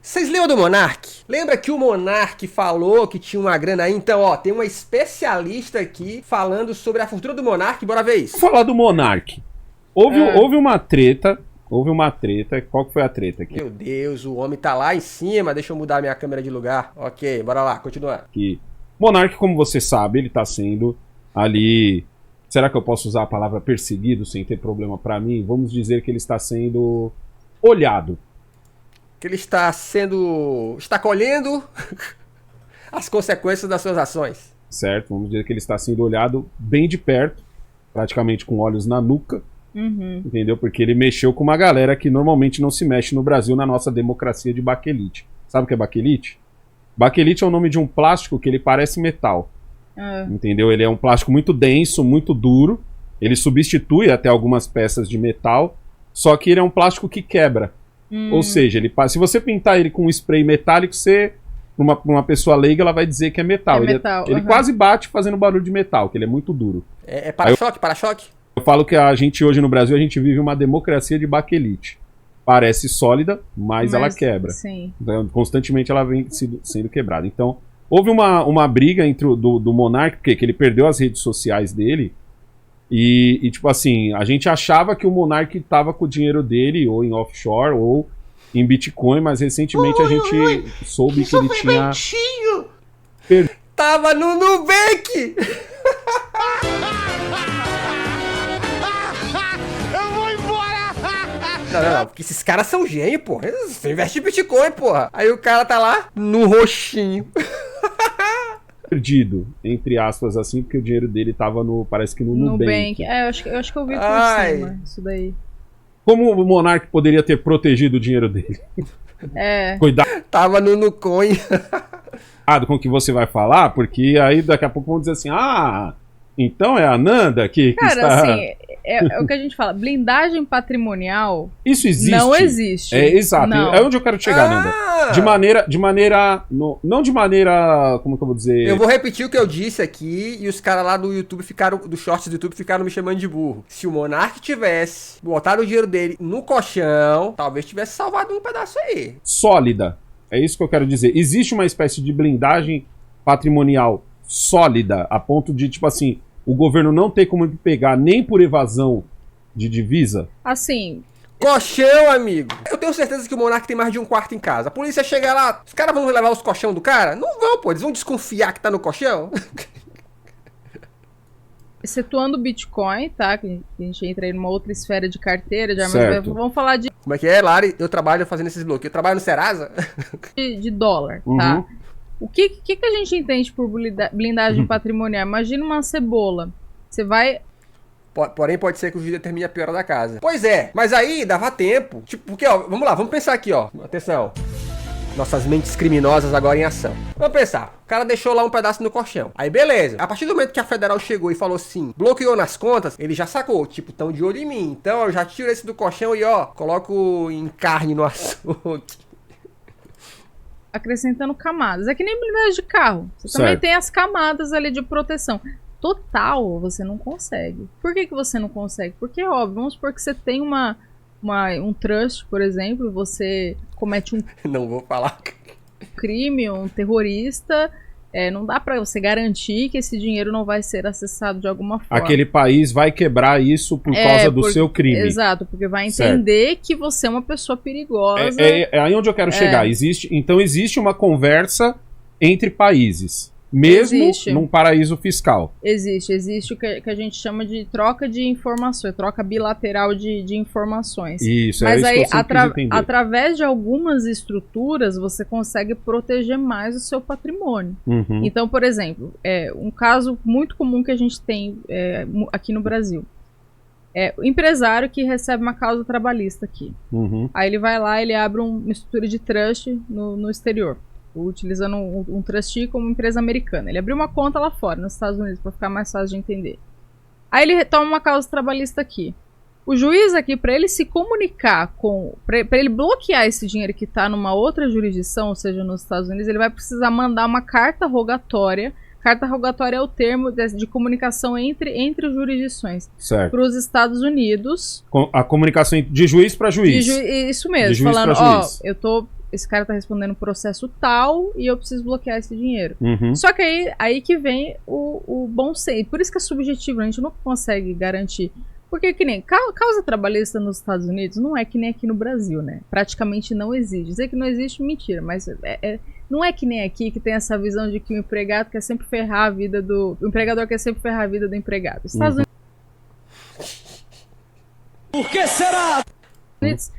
Vocês lembram do Monark? Lembra que o Monark falou que tinha uma grana aí? Então, ó, tem uma especialista aqui falando sobre a fortuna do Monark. Bora ver isso. Vou falar do Monark. Houve uma treta. Qual que foi a treta aqui? Meu Deus, o homem tá lá em cima. Deixa eu mudar minha câmera de lugar. Ok, bora lá, continuar. Que Monark, como você sabe, ele tá sendo ali... Será que eu posso usar a palavra perseguido sem ter problema pra mim? Vamos dizer que ele está sendo olhado. Que ele está colhendo as consequências das suas ações. Certo, vamos dizer que ele está sendo olhado bem de perto, praticamente com olhos na nuca, entendeu? Porque ele mexeu com uma galera que normalmente não se mexe no Brasil na nossa democracia de baquelite. Sabe o que é baquelite? Baquelite é o nome de um plástico que ele parece metal, entendeu? Ele é um plástico muito denso, muito duro, ele substitui até algumas peças de metal, só que ele é um plástico que quebra. Ou seja, se você pintar ele com um spray metálico, uma pessoa leiga, ela vai dizer que é metal. Ele quase bate fazendo barulho de metal, que ele é muito duro. É para-choque, para-choque? Eu falo que a gente hoje no Brasil, a gente vive uma democracia de baquelite. Parece sólida, mas ela quebra. Sim. Então, constantemente ela vem sendo quebrada. Então, houve uma briga entre do Monark, porque ele perdeu as redes sociais dele. E, tipo assim, a gente achava que o Monark tava com o dinheiro dele, ou em offshore, ou em Bitcoin, mas recentemente a gente soube que ele tinha... Tava no Nubank! Eu vou embora! Não, porque esses caras são gênios, porra. Eles investem em Bitcoin, porra. Aí o cara tá lá no roxinho. Perdido, entre aspas, assim, porque o dinheiro dele tava parece que no Nubank. Eu acho que eu vi por cima isso daí. Como o Monark poderia ter protegido o dinheiro dele? Cuidado. Tava no Nucoin. Cuidado com o que você vai falar, porque aí daqui a pouco vão dizer assim, então é a Nanda que Cara, está... assim, é o que a gente fala, blindagem patrimonial... Isso existe? Não existe. Exato, não. É onde eu quero chegar, Nanda. Não de maneira, como que eu vou dizer... Eu vou repetir o que eu disse aqui e os caras lá do YouTube dos shorts do YouTube ficaram me chamando de burro. Se o Monark tivesse botado o dinheiro dele no colchão, talvez tivesse salvado um pedaço aí. Sólida. É isso que eu quero dizer. Existe uma espécie de blindagem patrimonial sólida, a ponto de, tipo assim, o governo não ter como pegar nem por evasão de divisa? Assim... Colchão, amigo. Eu tenho certeza que o Monark tem mais de um quarto em casa. A polícia chega lá, os caras vão levar os colchão do cara? Não vão, pô. Eles vão desconfiar que tá no colchão. Excetuando o Bitcoin, tá? Que a gente entra aí numa outra esfera de carteira. Mas vamos falar de... Como é que é, Lari? Eu trabalho fazendo esses bloqueios. Eu trabalho no Serasa. de dólar, tá? O que a gente entende por blindagem patrimonial? Imagina uma cebola. Você vai... Porém, pode ser que o vídeo determine a piora da casa. Pois é, mas aí dava tempo. Tipo, porque, ó, vamos lá, vamos pensar aqui, ó. Atenção. Nossas mentes criminosas agora em ação. Vamos pensar. O cara deixou lá um pedaço no colchão. Aí, beleza. A partir do momento que a federal chegou e falou assim, bloqueou nas contas, ele já sacou. Tipo, tão de olho em mim. Então, eu já tiro esse do colchão e, ó, coloco em carne no açougue. Acrescentando camadas. É que nem blindagem de carro. Você também tem as camadas ali de proteção. Total, você não consegue. Por que você não consegue? Porque, óbvio, vamos supor que você tem um trust, por exemplo, você comete um não vou falar crime, um terrorista, não dá pra você garantir que esse dinheiro não vai ser acessado de alguma forma. Aquele país vai quebrar isso por causa do seu crime. Exato, porque vai entender que você é uma pessoa perigosa. É aí onde eu quero chegar. Então existe uma conversa entre países. Mesmo num paraíso fiscal. Existe o que a gente chama de troca de informações, troca bilateral de informações. Isso, mas é aí, isso que eu quis através de algumas estruturas, você consegue proteger mais o seu patrimônio. Então, por exemplo, um caso muito comum que a gente tem aqui no Brasil. O empresário que recebe uma causa trabalhista aqui. Aí ele vai lá, ele abre uma estrutura de trust no exterior. Utilizando um trustee como empresa americana. Ele abriu uma conta lá fora, nos Estados Unidos, para ficar mais fácil de entender. Aí ele toma uma causa trabalhista aqui. O juiz aqui, para ele se comunicar para ele bloquear esse dinheiro que está numa outra jurisdição, ou seja, nos Estados Unidos, ele vai precisar mandar uma carta rogatória. Carta rogatória é o termo de comunicação entre jurisdições. Para os Estados Unidos. A comunicação de juiz para juiz. Isso mesmo. Falando, esse cara tá respondendo um processo tal e eu preciso bloquear esse dinheiro. Uhum. Só que aí que vem o bom senso. Por isso que é subjetivo, a gente não consegue garantir. Porque que nem causa trabalhista nos Estados Unidos não é que nem aqui no Brasil, né? Praticamente não existe. Dizer que não existe, mentira, mas não é que nem aqui que tem essa visão de que o empregado quer sempre ferrar a vida do... O empregador quer sempre ferrar a vida do empregado. Os Estados Unidos... Por que será? Você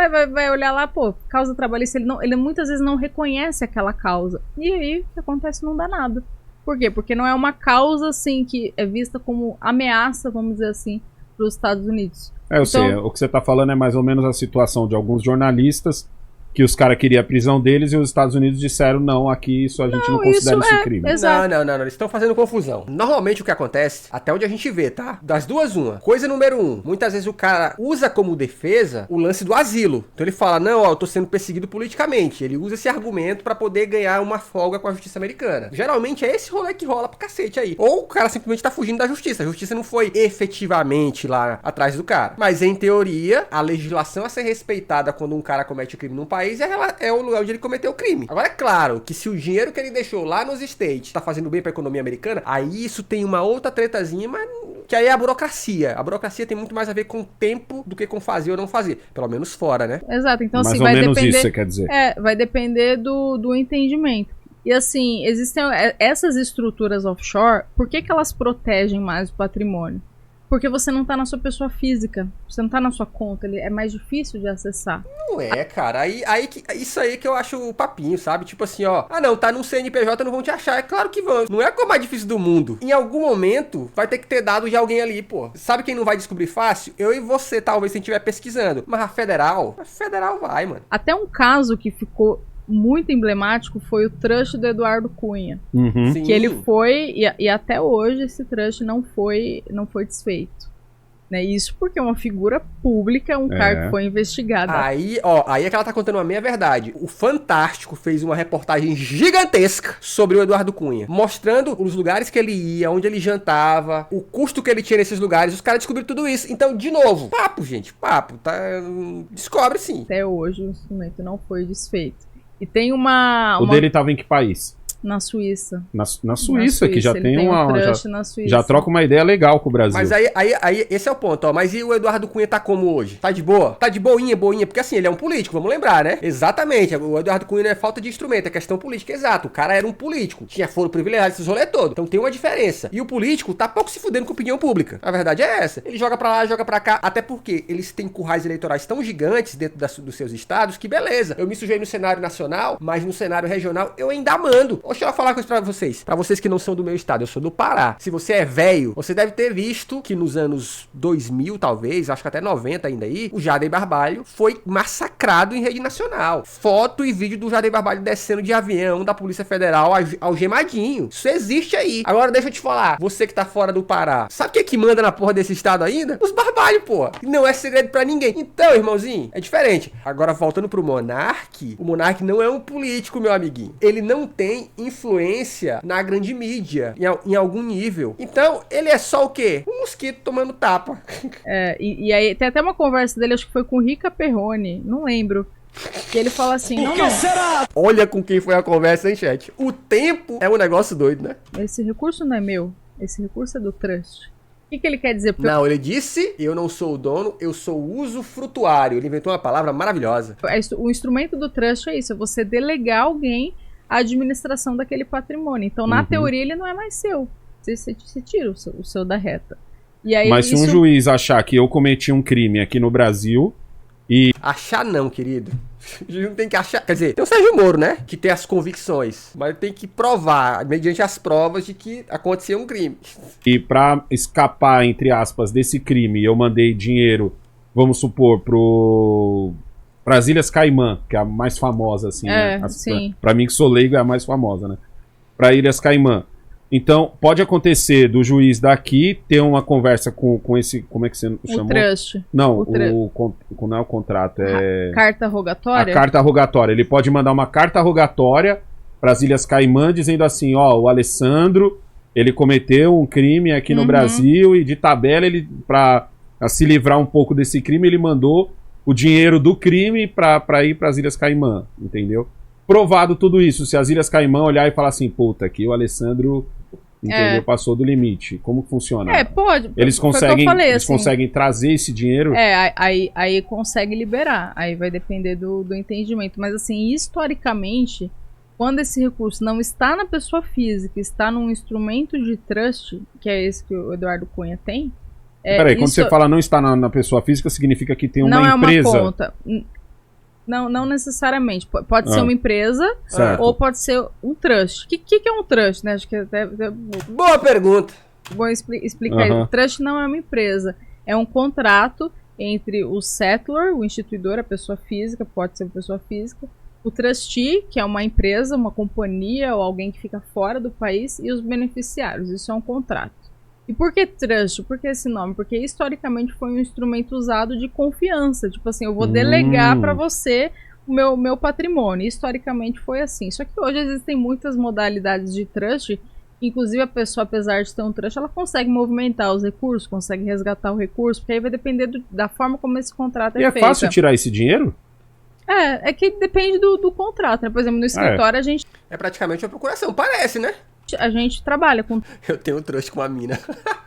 vai olhar lá, pô, causa trabalhista, ele muitas vezes não reconhece aquela causa. E aí, o que acontece? Não dá nada. Por quê? Porque não é uma causa, assim, que é vista como ameaça, vamos dizer assim, para os Estados Unidos. Eu sei, o que você tá falando é mais ou menos a situação de alguns jornalistas que os caras queriam a prisão deles e os Estados Unidos disseram, não, aqui isso a gente não considera isso crime. Exato. Não, eles estão fazendo confusão. Normalmente o que acontece, até onde a gente vê, tá? Das duas, uma. Coisa número 1, muitas vezes o cara usa como defesa o lance do asilo. Então ele fala, não, ó, eu tô sendo perseguido politicamente. Ele usa esse argumento pra poder ganhar uma folga com a justiça americana. Geralmente é esse rolê que rola pra cacete aí. Ou o cara simplesmente tá fugindo da justiça. A justiça não foi efetivamente lá atrás do cara. Mas em teoria, a legislação a ser respeitada quando um cara comete crime num país é o lugar onde ele cometeu o crime. Agora é claro que se o dinheiro que ele deixou lá nos States tá fazendo bem pra economia americana, aí isso tem uma outra tretazinha, mas que aí é a burocracia. A burocracia tem muito mais a ver com o tempo do que com fazer ou não fazer. Pelo menos fora, né? Exato. Então, mais assim, ou vai menos depender... isso você quer dizer. Vai depender do entendimento. E assim, existem essas estruturas offshore, por que elas protegem mais o patrimônio? Porque você não tá na sua pessoa física, você não tá na sua conta, ele é mais difícil de acessar. Não é, cara, isso aí que eu acho o papinho, sabe? Tipo assim, ó, não, tá num CNPJ, não vão te achar, é claro que vão. Não é a coisa mais difícil do mundo. Em algum momento, vai ter que ter dado de alguém ali, pô. Sabe quem não vai descobrir fácil? Eu e você, talvez, se a gente estiver pesquisando. Mas a federal vai, mano. Até um caso que ficou muito emblemático foi o trust do Eduardo Cunha. Uhum. Que ele foi, e até hoje esse trust não foi desfeito. Né? Isso porque é uma figura pública, um cara que foi investigado. Aí é que ela tá contando uma meia verdade. O Fantástico fez uma reportagem gigantesca sobre o Eduardo Cunha, mostrando os lugares que ele ia, onde ele jantava, o custo que ele tinha nesses lugares. Os caras descobriram tudo isso. Então, de novo, gente, papo, tá? Descobre sim. Até hoje o instrumento não foi desfeito. E tem uma... O dele tava em que país? Na Suíça. Na Suíça, que já tem uma... na Suíça. Já troca uma ideia legal com o Brasil. Mas aí esse é o ponto, ó. Mas e o Eduardo Cunha tá como hoje? Tá de boa? Tá de boinha? Porque assim, ele é um político, vamos lembrar, né? Exatamente. O Eduardo Cunha não é falta de instrumento, é questão política, exato. O cara era um político. Tinha foro privilegiado, esses rolê todo. Então tem uma diferença. E o político tá pouco se fudendo com a opinião pública. A verdade é essa. Ele joga pra lá, joga pra cá. Até porque eles têm currais eleitorais tão gigantes dentro dos seus estados que beleza. Eu me sujei no cenário nacional, mas no cenário regional eu ainda mando. Deixa eu falar com isso pra vocês que não são do meu estado, eu sou do Pará. Se você é velho, você deve ter visto que nos anos 2000, talvez, acho que até 90 ainda aí, o Jader Barbalho foi massacrado em rede nacional. Foto e vídeo do Jader Barbalho descendo de avião da Polícia Federal algemadinho. Isso existe aí. Agora deixa eu te falar, você que tá fora do Pará, sabe o que manda na porra desse estado ainda? Os Barbalho, porra. Não é segredo pra ninguém. Então, irmãozinho, é diferente. Agora, voltando pro Monark, o Monark não é um político, meu amiguinho. Ele não tem influência na grande mídia, em algum nível. Então, ele é só o quê? Um mosquito tomando tapa. E aí tem até uma conversa dele, acho que foi com o Rica Perrone, não lembro. E ele fala assim, não. Será? Olha com quem foi a conversa, hein, chat? O tempo é um negócio doido, né? Esse recurso não é meu, esse recurso é do trust. O que ele quer dizer? Não, ele disse, eu não sou o dono, eu sou o usufrutuário. Ele inventou uma palavra maravilhosa. O instrumento do trust é isso, é você delegar alguém a administração daquele patrimônio. Então, na teoria, ele não é mais seu. Você tira o seu da reta. E aí, mas se um juiz achar que eu cometi um crime aqui no Brasil e... Achar não, querido. O juiz não tem que achar... Quer dizer, tem o Sérgio Moro, né? Que tem as convicções. Mas tem que provar, mediante as provas, de que aconteceu um crime. E pra escapar, entre aspas, desse crime, eu mandei dinheiro, vamos supor, pras Ilhas Caimã, que é a mais famosa, assim, né? Sim. Pra mim, que sou leigo, é a mais famosa, né? Pra Ilhas Caimã. Então, pode acontecer do juiz daqui ter uma conversa com esse... Como é que você chamou? O trust. Não, não é o contrato, é... Carta rogatória? A carta rogatória. Ele pode mandar uma carta rogatória pras Ilhas Caimã, dizendo assim, ó, o Alessandro, ele cometeu um crime aqui no Brasil e de tabela, ele, pra se livrar um pouco desse crime, ele mandou o dinheiro do crime pra ir pras Ilhas Caimã, entendeu? Provado tudo isso, se as Ilhas Caimã olhar e falar assim, puta, aqui o Alessandro, entendeu, passou do limite. Como que funciona? Pode. Eles conseguem, falei, eles assim, conseguem trazer esse dinheiro? Aí consegue liberar. Aí vai depender do entendimento. Mas assim, historicamente, quando esse recurso não está na pessoa física, está num instrumento de trust, que é esse que o Eduardo Cunha tem. Peraí, quando você fala não está na pessoa física, significa que tem uma não empresa. Não é uma conta. Não necessariamente. Pode ser uma empresa, certo, ou pode ser um trust. O que é um trust, né? Acho que até Boa pergunta. Vou explicar isso. O trust não é uma empresa. É um contrato entre o settlor, o instituidor, a pessoa física, pode ser uma pessoa física, o trustee, que é uma empresa, uma companhia ou alguém que fica fora do país, e os beneficiários. Isso é um contrato. E por que trust? Por que esse nome? Porque historicamente foi um instrumento usado de confiança. Tipo assim, eu vou delegar para você o meu patrimônio. Historicamente foi assim. Só que hoje existem muitas modalidades de trust. Inclusive a pessoa, apesar de ter um trust, ela consegue movimentar os recursos, consegue resgatar o recurso, porque aí vai depender da forma como esse contrato é feito. E é fácil tirar esse dinheiro? É que depende do contrato, né? Por exemplo, no escritório a gente... É praticamente uma procuração, parece, né? A gente trabalha com... Eu tenho um trust com a mina.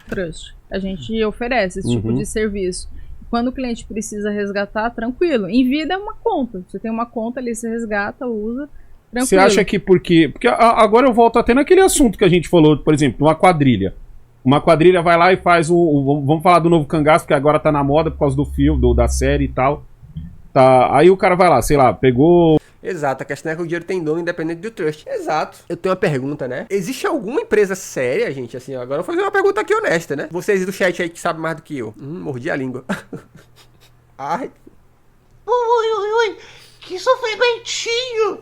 Trust. A gente oferece esse tipo de serviço. Quando o cliente precisa resgatar, tranquilo. Em vida é uma conta. Você tem uma conta ali, você resgata, usa, tranquilo. Você acha que porque agora eu volto até naquele assunto que a gente falou, por exemplo, uma quadrilha. Uma quadrilha vai lá e faz vamos falar do novo cangaço, porque agora tá na moda por causa do filme, da série e tal. Tá, aí o cara vai lá, sei lá, pegou... Exato, a questão é que o dinheiro tem dono independente do trust. Exato. Eu tenho uma pergunta, né? Existe alguma empresa séria, gente, assim, agora eu vou fazer uma pergunta aqui honesta, né? Vocês do chat aí que sabem mais do que eu. Mordi a língua. Ai. Ui, que sofrimentinho.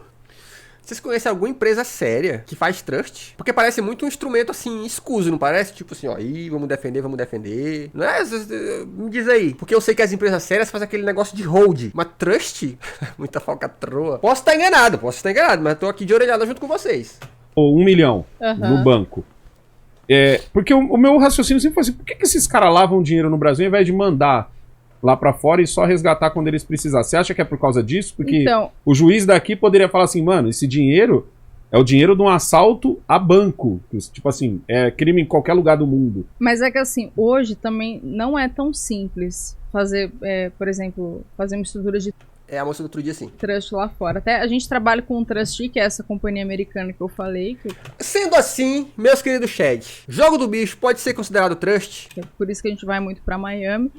Vocês conhecem alguma empresa séria que faz trust? Porque parece muito um instrumento, assim, escuso, não parece? Tipo assim, ó, aí, vamos defender. Não é? Me diz aí. Porque eu sei que as empresas sérias fazem aquele negócio de hold. Mas trust? Muita falcatrua. Posso estar enganado, mas tô aqui de orelhada junto com vocês. Ou 1 milhão no banco. Porque o meu raciocínio sempre foi assim, por que esses caras lavam dinheiro no Brasil ao invés de mandar lá pra fora e só resgatar quando eles precisarem? Você acha que é por causa disso? Porque o juiz daqui poderia falar assim, mano, esse dinheiro é o dinheiro de um assalto a banco. Tipo assim, é crime em qualquer lugar do mundo. Mas é que assim, hoje também não é tão simples fazer, por exemplo, fazer uma estrutura de a moça do outro dia, sim. Trust lá fora. Até a gente trabalha com o Trustee, que é essa companhia americana que eu falei. Sendo assim, meus queridos chat, Jogo do Bicho pode ser considerado trust? É por isso que a gente vai muito pra Miami.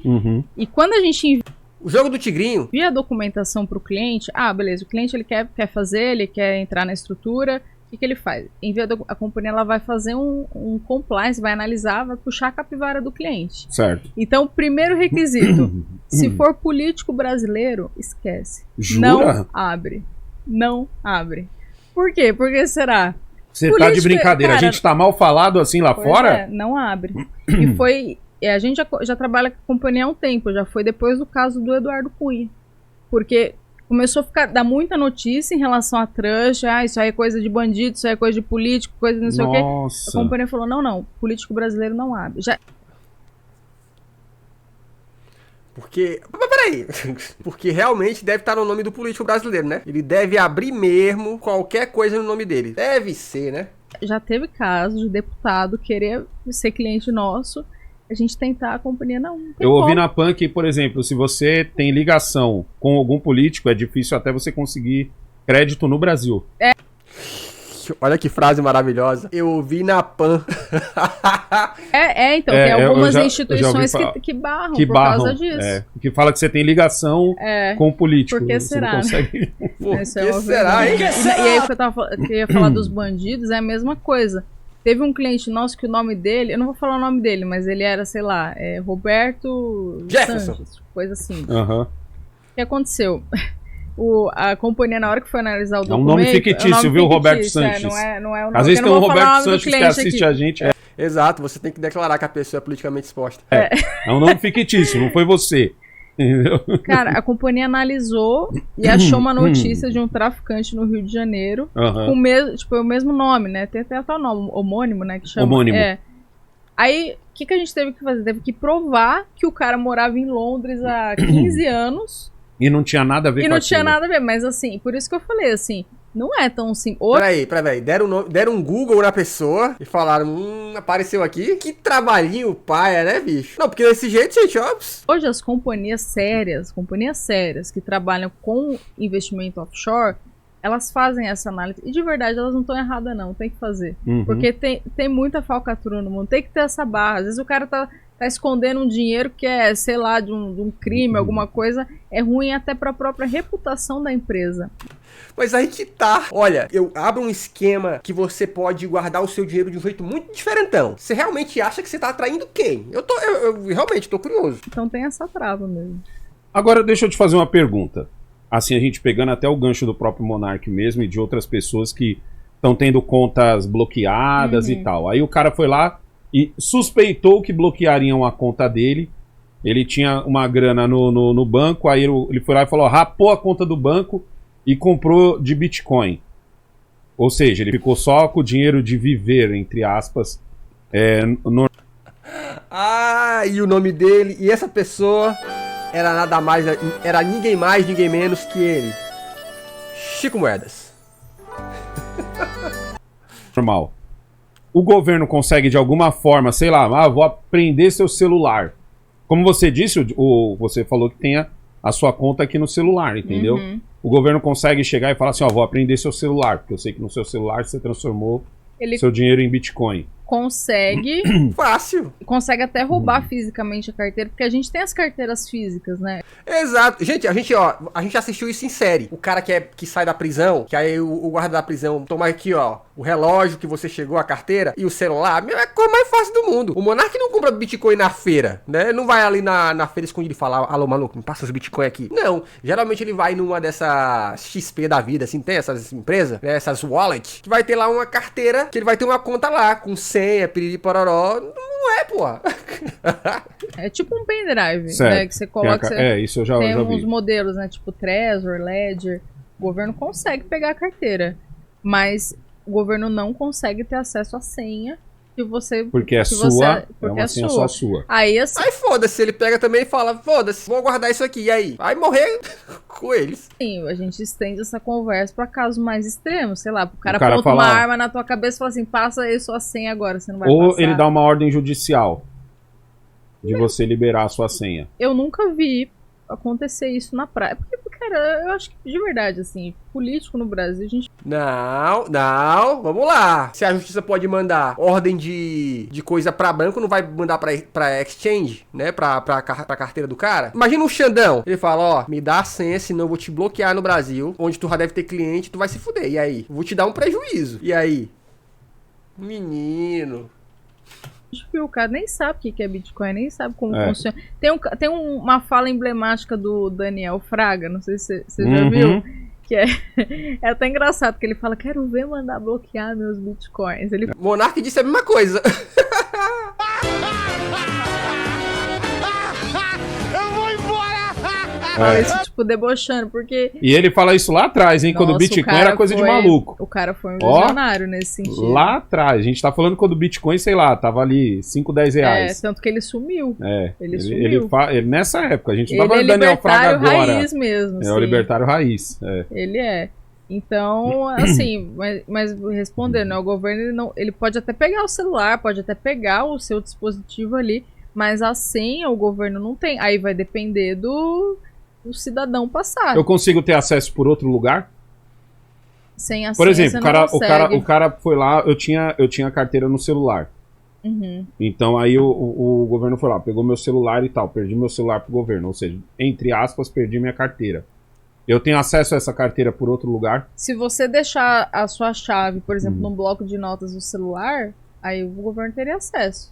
E quando a gente o Jogo do Tigrinho envia a documentação pro cliente, beleza, o cliente ele quer fazer, ele quer entrar na estrutura, o que ele faz? Envia a companhia, ela vai fazer um compliance, vai analisar, vai puxar a capivara do cliente. Certo. Então, primeiro requisito, se for político brasileiro, esquece. Jura? Não abre. Não abre. Por quê? Por que será? Você tá de brincadeira, cara, a gente tá mal falado assim lá fora? Não abre. E foi... a gente já trabalha com a companhia há um tempo, já foi depois do caso do Eduardo Cunha. Porque começou a dar muita notícia em relação a trust, isso aí é coisa de bandido, isso aí é coisa de político, coisa de não sei o quê. A companhia falou, não, político brasileiro não abre. Porque... Peraí. Porque realmente deve estar no nome do político brasileiro, né? Ele deve abrir mesmo qualquer coisa no nome dele. Deve ser, né? Já teve caso de deputado querer ser cliente nosso, a gente tentar, a companhia não tem Eu ouvi na PAN que, por exemplo, se você tem ligação com algum político, é difícil até você conseguir crédito no Brasil. Olha que frase maravilhosa. Eu ouvi na PAN. Então, tem algumas instituições que barram por causa disso. Que fala que você tem ligação com o político. Por que será? Não consegue... Por que será, hein? E aí, o que eu ia falar dos bandidos é a mesma coisa. Teve um cliente nosso que o nome dele, eu não vou falar o nome dele, mas ele era, sei lá, Roberto Jefferson, Sanches, coisa assim. O que aconteceu? A companhia, na hora que foi analisar o documento... É um nome fictício, viu, Roberto Sanches? Não é o nome. Às vezes tem um Roberto Sanches que assiste aqui. A gente. Exato, você tem que declarar que a pessoa é politicamente exposta. É um nome fictício, não foi você. Entendeu? Cara, a companhia analisou e achou uma notícia de um traficante no Rio de Janeiro com o mesmo nome, né? Tem até o nome homônimo, né? Que chama. Homônimo. Aí, o que a gente teve que fazer? Teve que provar que o cara morava em Londres há 15 anos E não tinha nada a ver com não aquilo. tinha nada a ver, mas assim, por isso que eu falei assim, não é tão simples. Peraí. Deram um Google na pessoa e falaram, apareceu aqui. Que trabalhinho paia, né, bicho? Não, porque desse jeito, gente, ó. Hoje as companhias sérias que trabalham com investimento offshore, elas fazem essa análise. E de verdade, elas não estão erradas, não. Tem que fazer. Porque tem muita falcatrua no mundo. Tem que ter essa barra. Às vezes o cara tá escondendo um dinheiro que é, sei lá, de um crime, alguma coisa. É ruim até para a própria reputação da empresa. Mas aí que tá. Olha, eu abro um esquema que você pode guardar o seu dinheiro de um jeito muito diferentão. Você realmente acha que você tá atraindo quem? Eu realmente tô curioso. Então tem essa trava mesmo. Agora, deixa eu te fazer uma pergunta. Assim, a gente pegando até o gancho do próprio Monark mesmo e de outras pessoas que estão tendo contas bloqueadas e tal. Aí o cara foi lá e suspeitou que bloqueariam a conta dele. Ele tinha uma grana no banco, aí ele foi lá e falou, rapou a conta do banco e comprou de Bitcoin. Ou seja, ele ficou só com o dinheiro de viver, entre aspas. E o nome dele, e essa pessoa era nada mais, era ninguém mais, ninguém menos que ele. Chico Moedas. Normal. O governo consegue de alguma forma, sei lá, vou apreender seu celular. Como você disse, você falou que tem a sua conta aqui no celular, entendeu? O governo consegue chegar e falar assim, vou apreender seu celular, porque eu sei que no seu celular você transformou seu dinheiro em Bitcoin. Consegue. Fácil. Consegue até roubar fisicamente a carteira, porque a gente tem as carteiras físicas, né? Exato. Gente, a gente assistiu isso em série. O cara que sai da prisão, que aí o guarda da prisão toma aqui, ó, o relógio que você chegou, a carteira e o celular. É a coisa mais fácil do mundo. O Monark não compra Bitcoin na feira, né? Não vai ali na feira escondido e fala, alô, maluco, me passa os Bitcoin aqui. Não. Geralmente ele vai numa dessas XP da vida, assim, tem essas empresas, né? Essas wallets, que vai ter lá uma carteira, que ele vai ter uma conta lá, com senha, piriri, pororó. Não é, porra. É tipo um pendrive, certo, né? Que você coloca. Isso eu já tem vi. uns modelos, né? Tipo Trezor, Ledger. O governo consegue pegar a carteira, mas o governo não consegue ter acesso à senha que você. Porque é sua, é uma senha só sua. Aí foda-se, ele pega também e fala, foda-se, vou guardar isso aqui, e aí? Vai morrer com eles. Sim, a gente estende essa conversa pra casos mais extremos, sei lá, o cara aponta uma arma na tua cabeça e fala assim, passa aí sua senha agora, você não vai passar. Ou ele dá uma ordem judicial de você liberar a sua senha. Eu nunca vi acontecer isso na praia. Porque, cara, eu acho que de verdade, assim, político no Brasil, a gente... Não, vamos lá. Se a justiça pode mandar ordem de coisa pra banco, não vai mandar pra exchange, né? Pra carteira do cara. Imagina um Xandão. Ele fala, ó, me dá a senha, senão eu vou te bloquear no Brasil, onde tu já deve ter cliente, tu vai se fuder. E aí? Vou te dar um prejuízo. E aí? Menino... Acho que o cara nem sabe o que é Bitcoin, nem sabe como funciona. Tem uma fala emblemática do Daniel Fraga, não sei se você já viu, que é até engraçado, que ele fala, quero ver mandar bloquear meus Bitcoins. Monark disse a mesma coisa. Fala isso, tipo, debochando, porque... E ele fala isso lá atrás, hein? Nossa, quando o Bitcoin era coisa de maluco. O cara foi um visionário nesse sentido. Lá atrás. A gente tá falando quando o Bitcoin, sei lá, tava ali 5, 10 reais. Tanto que ele sumiu. Ele sumiu. Ele nessa época, a gente não tá falando do Daniel Fraga agora. Ele é libertário raiz mesmo. É o libertário raiz. Ele é. Então, assim, mas respondendo, né, o governo ele pode até pegar o celular, pode até pegar o seu dispositivo ali, mas a senha o governo não tem. Aí vai depender do cidadão passar. Eu consigo ter acesso por outro lugar? Sem a por exemplo, o cara foi lá, eu tinha carteira no celular. Então aí o governo foi lá, pegou meu celular e tal, perdi meu celular pro governo, ou seja, entre aspas, perdi minha carteira. Eu tenho acesso a essa carteira por outro lugar? Se você deixar a sua chave, por exemplo, no bloco de notas do celular, aí o governo teria acesso.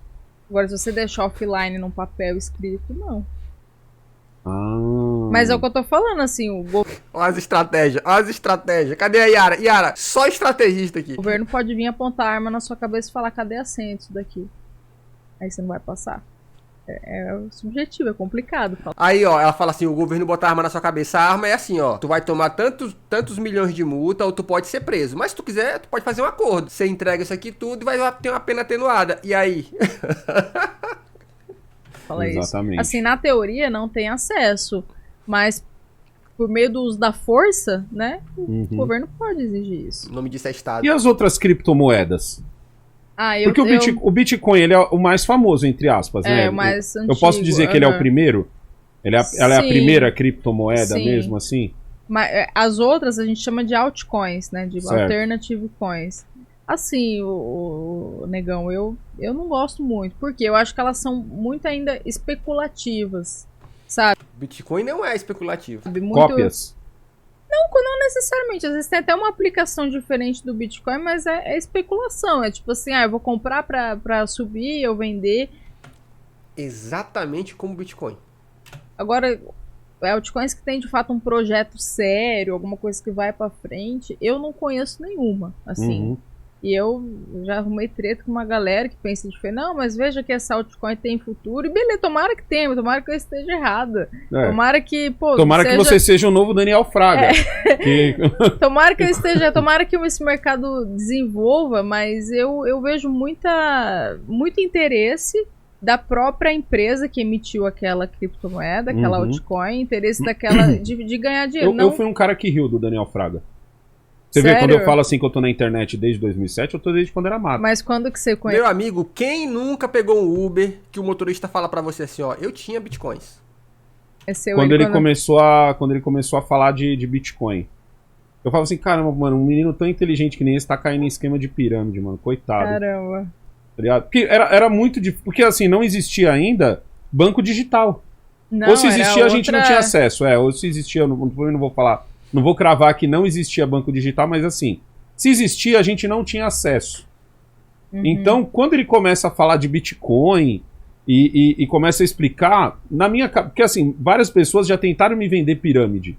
Agora, se você deixar offline num papel escrito, não. Mas é o que eu tô falando, assim, Olha as estratégias. Cadê a Yara? Yara, só estrategista aqui. O governo pode vir apontar a arma na sua cabeça e falar, cadê a senha disso daqui? Aí você não vai passar. É subjetivo, é complicado. Aí, ó, ela fala assim, o governo botar a arma na sua cabeça, a arma é assim, ó, tu vai tomar tantos milhões de multa ou tu pode ser preso. Mas se tu quiser, tu pode fazer um acordo. Você entrega isso aqui tudo e vai ter uma pena atenuada. E aí? Fala exatamente. Isso. Assim, na teoria não tem acesso, mas por meio do uso da força, né? O governo pode exigir isso. O nome disso é Estado. E as outras criptomoedas? Porque o Bitcoin ele é o mais famoso, entre aspas, né? O mais antigo. Eu posso dizer que ele é o primeiro? Ela é a primeira criptomoeda mesmo, assim? Mas as outras a gente chama de altcoins, né? De alternative coins. Assim, o Negão, eu não gosto muito, porque eu acho que elas são muito ainda especulativas, sabe? Bitcoin não é especulativo. Cópias? Não necessariamente. Às vezes tem até uma aplicação diferente do Bitcoin, mas é especulação. É tipo assim, eu vou comprar pra subir, eu vender. Exatamente como o Bitcoin. Agora, altcoins que tem de fato um projeto sério, alguma coisa que vai pra frente, eu não conheço nenhuma, assim. E eu já arrumei treta com uma galera que pensa diferente. Não, mas veja que essa altcoin tem futuro. E beleza, tomara que tenha, tomara que eu esteja errada. Tomara que, tomara que você seja o novo Daniel Fraga. Tomara que eu esteja, tomara que esse mercado desenvolva, mas eu vejo muito interesse da própria empresa que emitiu aquela criptomoeda, aquela altcoin, interesse daquela de ganhar dinheiro. Eu fui um cara que riu do Daniel Fraga. Você Sério? vê, quando eu falo assim que eu tô na internet desde 2007, eu tô desde quando era mato. Mas quando que você conhece? Meu amigo, quem nunca pegou um Uber que o motorista fala pra você assim, ó, eu tinha bitcoins. Quando ele começou a falar de Bitcoin. Eu falo assim, caramba, mano, um menino tão inteligente que nem esse tá caindo em esquema de pirâmide, mano, coitado. Caramba. Tá ligado? Porque era muito difícil, porque assim, não existia ainda banco digital. Não, ou se existia, a gente não tinha acesso, ou se existia, eu não vou falar... Não vou cravar que não existia banco digital, mas assim, se existia, a gente não tinha acesso. Então, quando ele começa a falar de Bitcoin e começa a explicar, porque assim, várias pessoas já tentaram me vender pirâmide.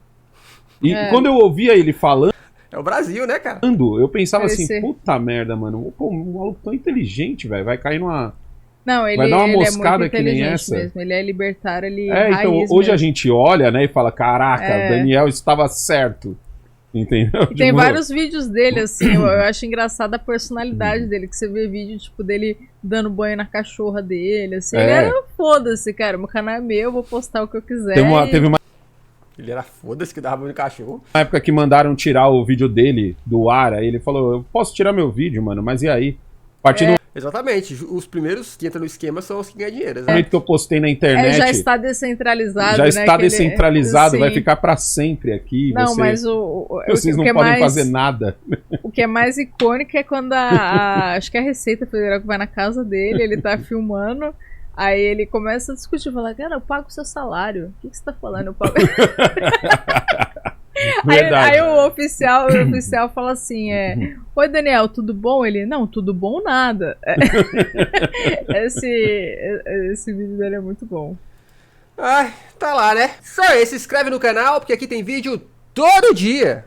E quando eu ouvia ele falando... É o Brasil, né, cara? Eu pensava assim, puta merda, mano, pô, um maluco tão inteligente, velho, vai cair numa... Não, ele, vai dar uma ele moscada é muito que nem inteligente essa. mesmo. Ele é libertário, ele então, raiz hoje mesmo. a gente olha, né, e fala, caraca, Daniel estava certo. Entendeu? E tem vários vídeos dele, assim, eu acho engraçada a personalidade dele, que você vê vídeo, tipo, dele dando banho na cachorra dele, assim. Ele era, foda-se, cara, meu canal é meu, eu vou postar o que eu quiser. Teve uma Ele era foda-se que dava banho no cachorro. Na época que mandaram tirar o vídeo dele do ar, aí ele falou, eu posso tirar meu vídeo, mano, mas e aí? Exatamente, os primeiros que entram no esquema são os que ganham dinheiro. No momento que eu postei na internet... já está descentralizado, já está descentralizado, vai sim. ficar pra sempre aqui. Não, mas vocês não podem fazer nada. O que é mais icônico é quando acho que é a Receita Federal que vai na casa dele, ele tá filmando, aí ele começa a discutir, fala, cara, eu pago o seu salário. O que você tá falando? Eu pago... Aí o oficial fala assim, oi Daniel, tudo bom? Ele, não, tudo bom nada. Esse vídeo dele é muito bom. Ai, tá lá, né? Só esse, se inscreve no canal, porque aqui tem vídeo todo dia.